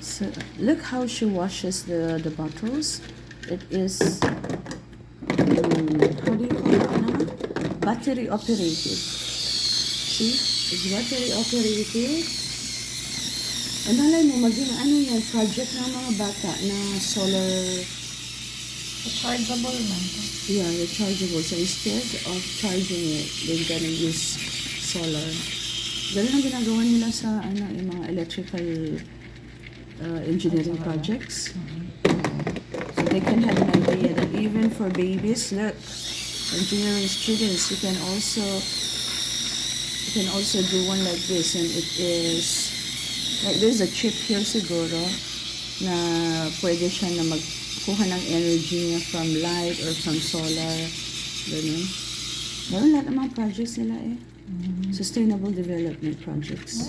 So look how she washes the bottles. It is how do you call it naman? Battery operated. See? It's battery operated. And halay mo, maging ano yan, project ng mga bata na solar. Rechargeable man. Yeah, rechargeable. So instead of charging it, they're gonna use solar. Ganun ang ginagawa nila sa yung mga electrical engineering projects. So they can have an idea that even for babies, look, engineering students, you can also do one like this, and it is like there's a chip here siguro na pwede siya na magkuha ng energy niya from light or from solar. Ganun. Meron lahat ng mga projects nila eh. Sustainable development projects.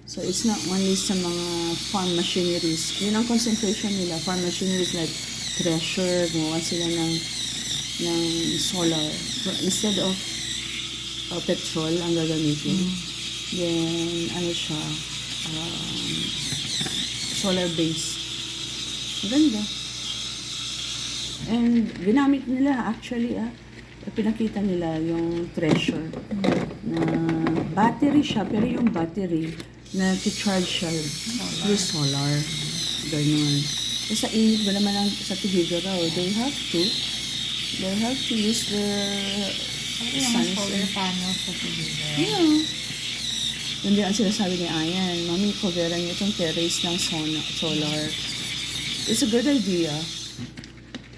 So it's not only sa mga farm machineries. Yun ang concentration nila. Farm machineries like thresher, gumawa sila ng solar. So instead of petrol ang gagamitin, then ano siya, solar base. Maganda. And ginamit nila actually pinakita nila yung thresher na battery siya, pero yung battery na to-charge siya through solar. Ganyan. Sa init ba naman sa Tubiga raw, they have to use the solar panels sa Tubiga. Yeah. Hindi ang sinasabi ni Ayan, Mami, coveran niyo itong terrace ng solar. It's a good idea.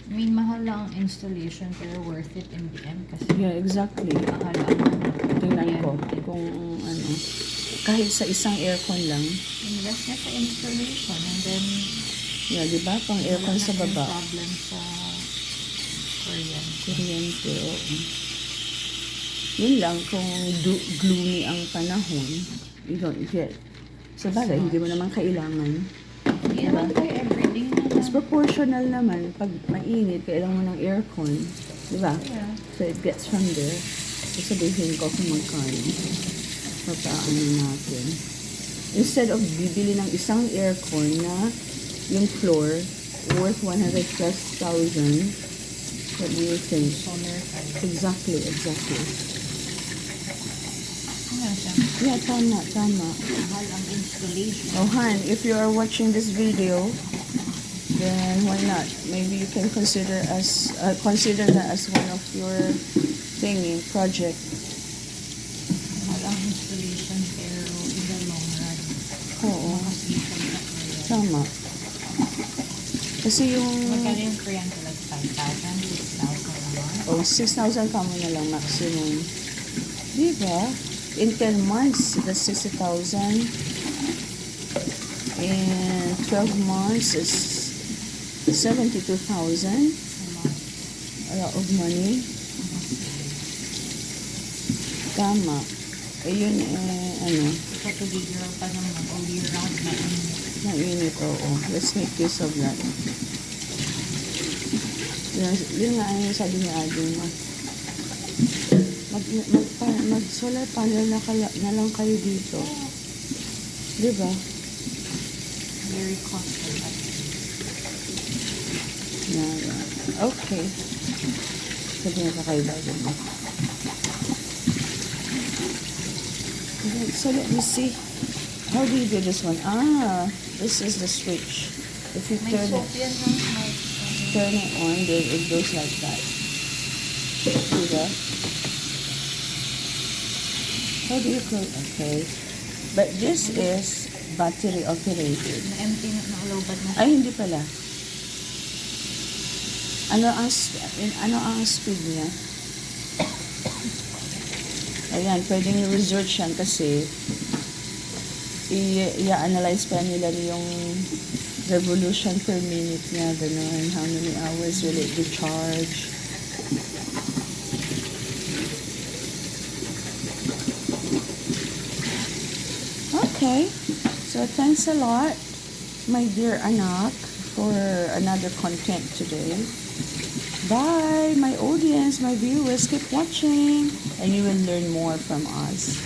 I mean, mahal lang ang installation pero worth it in the end kasi Yeah, exactly. mahal ang Tingnan ko kung ano. Kahit sa isang aircon lang. invest na sa installation and then Yeah, di ba? Pang aircon sa baba. problem sa Kuryente, oo. Yun lang, kung gloomy ang panahon, you don't get. Sa bagay, hindi mo naman kailangan. Hindi naman tayo everyday na. It's proportional naman. Pag mainit, kailangan mo ng aircon. Di ba? Yeah. So it gets from there. So sabihin ko kung magkano. Papaano natin. Instead of bibili ng isang aircon na yung floor worth 100 plus thousand, what do you think? Solar panel. Exactly. Ano siya? Yeah, tama. Mahal ang installation. Oh, Han, if you are watching this video, then why not? Maybe you can consider that as one of your project. Mahal ang installation pero in the long run. Oo, Makasipag sa kuryente. tama. Kasi yung Magkano yung kuryente? Like 5,000, 6,000 naman? 6,000 ka mo na lang maximum. Diba? In 10 months, that's 60,000. In 12 months, is 72,000. A lot of money. Tama. Ayun, Sa Tubiga pa naman all year round na mainit, oo. Let's make use of that. Yun nga yung sabi ni Ading, mag solar panel na lang kayo dito. Diba? very cost effective. Yeah. Okay. Sabi nga kakaiba din. So let me see. How do you do this one? This is the switch. If you May turn soap yan, no? turn it on, then it goes like that. Diba? How do you close? Okay. But this is battery operated. Na-empty na naulobat na. Ay, hindi pala. Ano ang speed niya? Ayan, pwedeng i-research yan kasi i-analyze pa nila yung revolution per minute niya, ganun. How many hours will it be charged? Okay. So, thanks a lot, my dear anak, for another content today. Bye, my audience, my viewers. Keep watching and you will learn more from us.